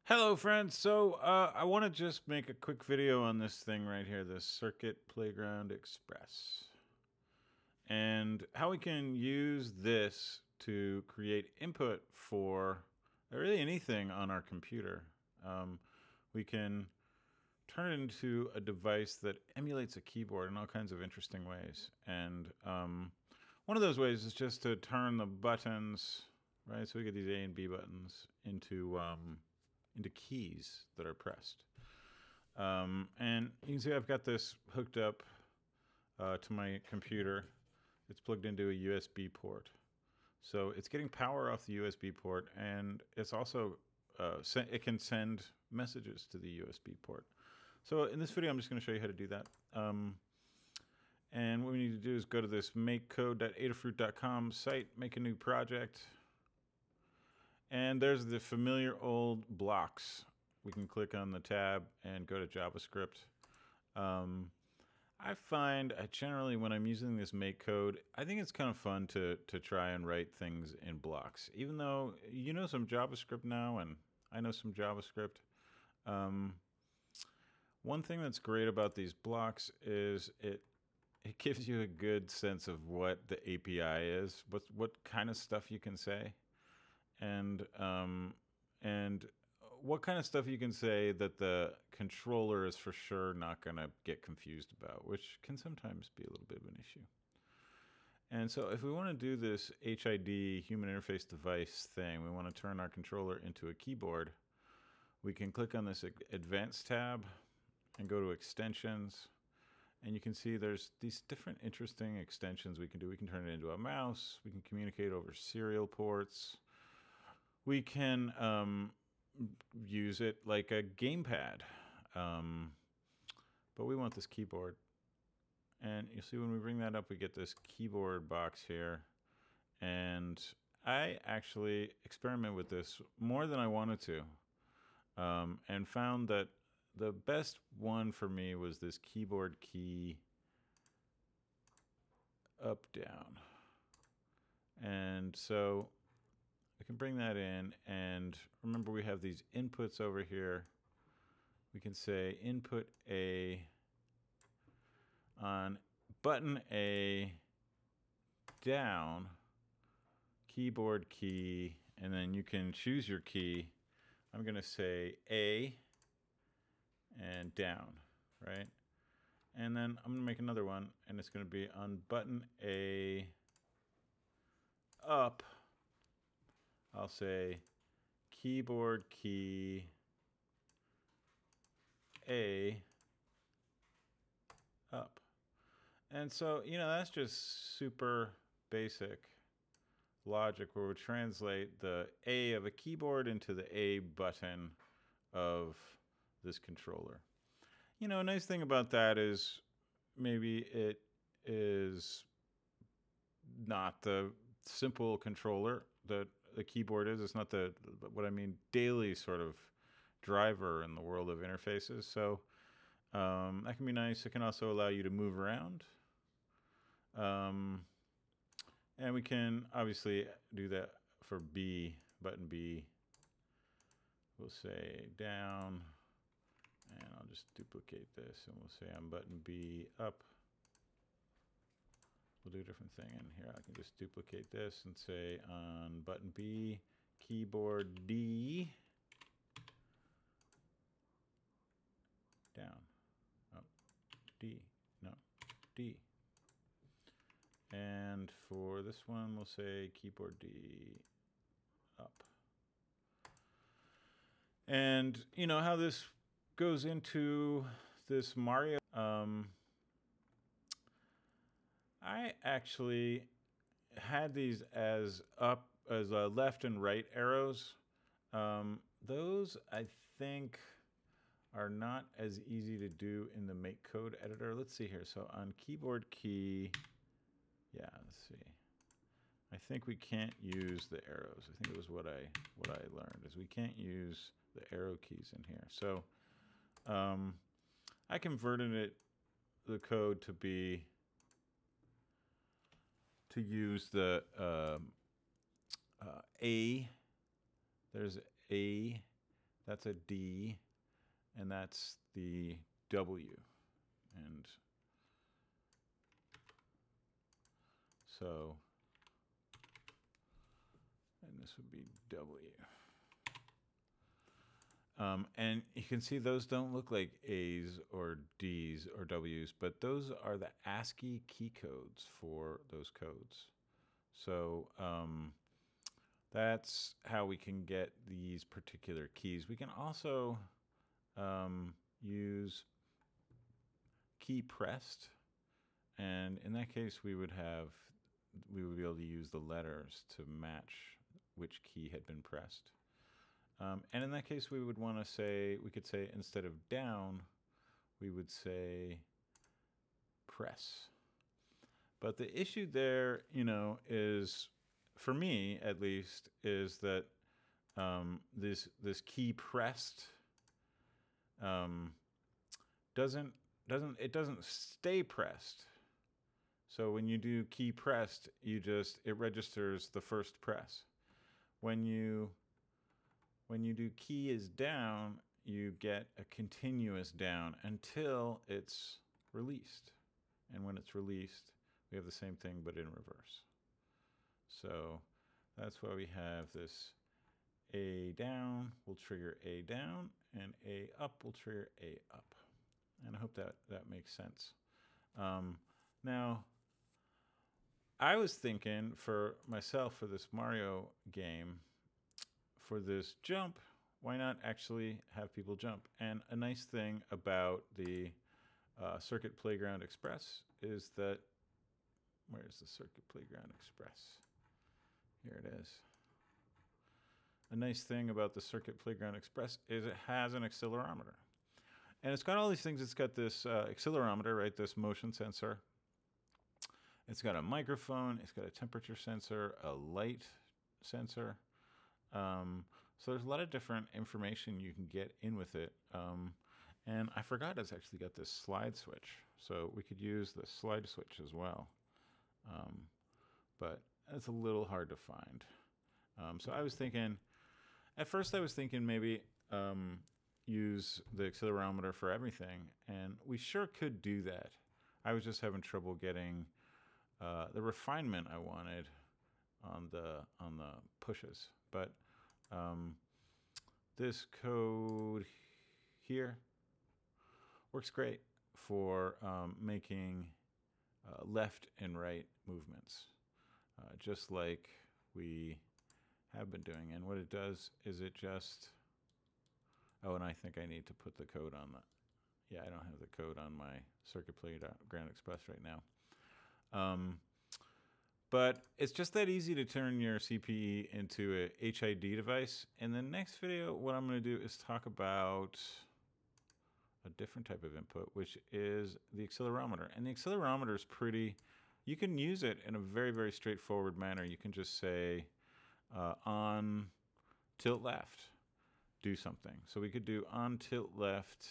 Hello, friends. So I want to just make a quick video on this thing right here, this Circuit Playground Express, and how we can use this to create input for really anything on our computer. We can turn it into a device that emulates a keyboard in all kinds of interesting ways. And one of those ways is just to turn the buttons, right? So we get these A and B buttons into keys that are pressed. And you can see I've got this hooked up to my computer. It's plugged into a USB port. So it's getting power off the USB port, and it's also it can send messages to the USB port. So in this video, I'm just going to show you how to do that. And what we need to do is go to this makecode.adafruit.com site, make a new project. And there's the familiar old blocks. We can click on the tab and go to JavaScript. I find generally when I'm using this make code, I think it's kind of fun to try and write things in blocks. Even though you know some JavaScript now, and I know some JavaScript. One thing that's great about these blocks is it gives you a good sense of what the API is, what kind of stuff you can say, and what kind of stuff you can say that the controller is for sure not going to get confused about, which can sometimes be a little bit of an issue. And so if we want to do this HID, human interface device thing, we want to turn our controller into a keyboard, we can click on this advanced tab and go to extensions. And you can see there's these different interesting extensions we can do. We can turn it into a mouse. We can communicate over serial ports. We can use it like a gamepad. But we want this keyboard. And you see when we bring that up, we get this keyboard box here. And I actually experimented with this more than I wanted to. And found that the best one for me was this keyboard key up, down. And so we can bring that in, and remember we have these inputs over here. We can say input A on button A, down, keyboard key, and then you can choose your key. I'm going to say A and down, right? And then I'm going to make another one, and it's going to be on button A, up. I'll say keyboard key A, up. And so, that's just super basic logic where we translate the A of a keyboard into the A button of this controller. A nice thing about that is maybe it is not the simple controller that the keyboard is. It's not daily sort of driver in the world of interfaces. So that can be nice. It can also allow you to move around. And we can obviously do that for B, button B. We'll say down, and I'll just duplicate this, and we'll say on button B, up. We'll do a different thing in here. I can just duplicate this and say on button B, keyboard D, down, up, D, no, D. And for this one, we'll say keyboard D, up. And how this goes into this Mario. I actually had these as left and right arrows. Those I think are not as easy to do in the make code editor. Let's see here. So on keyboard key, yeah, let's see. I think we can't use the arrows. I think it was what I learned is we can't use the arrow keys in here. So I converted the code to use the A. There's A. that's a D, and that's the W. And so, and this would be W. And you can see those don't look like A's or D's or W's, but those are the ASCII key codes for those codes. So that's how we can get these particular keys. We can also use key pressed, and in that case we would be able to use the letters to match which key had been pressed. And in that case, we would want to say, we could say instead of down, we would say press. But the issue there, is, for me at least, is that this key pressed doesn't stay pressed. So when you do key pressed, it registers the first press. When you do key is down, you get a continuous down until it's released. And when it's released, we have the same thing but in reverse. So that's why we have this A down will trigger A down, and A up will trigger A up. And I hope that makes sense. Now, I was thinking for myself, for this Mario game, for this jump, why not actually have people jump? And a nice thing about the Circuit Playground Express is that, where's the Circuit Playground Express? Here it is. A nice thing about the Circuit Playground Express is it has an accelerometer. And it's got all these things. It's got this accelerometer, right? This motion sensor. It's got a microphone. It's got a temperature sensor, a light sensor. So there's a lot of different information you can get in with it. And I forgot it's actually got this slide switch. So we could use the slide switch as well. But it's a little hard to find. So I was thinking, at first I was thinking maybe use the accelerometer for everything. And we sure could do that. I was just having trouble getting the refinement I wanted on the pushes. But this code here works great for making left and right movements, just like we have been doing. And what it does is it just, and I think I need to put the code on I don't have the code on my Circuit Playground Express right now. But it's just that easy to turn your CPE into a HID device. In the next video, what I'm going to do is talk about a different type of input, which is the accelerometer. And the accelerometer is you can use it in a very, very straightforward manner. You can just say on tilt left, do something. So we could do on tilt left,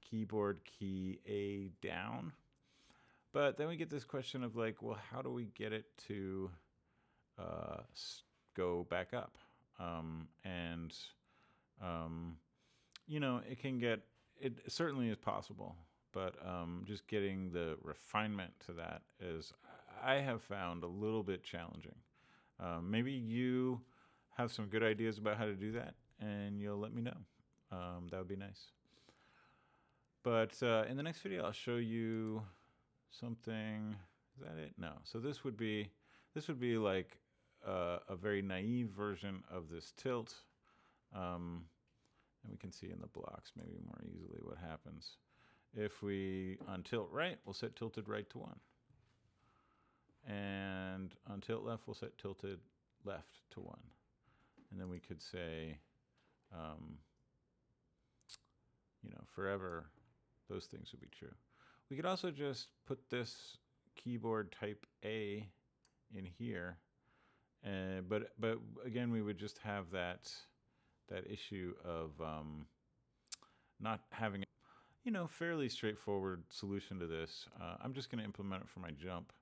keyboard key A down. But then we get this question of like, well, how do we get it to go back up? It certainly is possible, but just getting the refinement to that I have found a little bit challenging. Maybe you have some good ideas about how to do that, and you'll let me know. That would be nice. But in the next video, I'll show you something. Is that it? No. So this would be like a very naive version of this tilt. And we can see in the blocks maybe more easily what happens. If we on tilt right, we'll set tilted right to 1. And on tilt left, we'll set tilted left to 1. And then we could say, forever, those things would be true. We could also just put this keyboard type A in here, but again, we would just have that issue of not having fairly straightforward solution to this. I'm just going to implement it for my jump.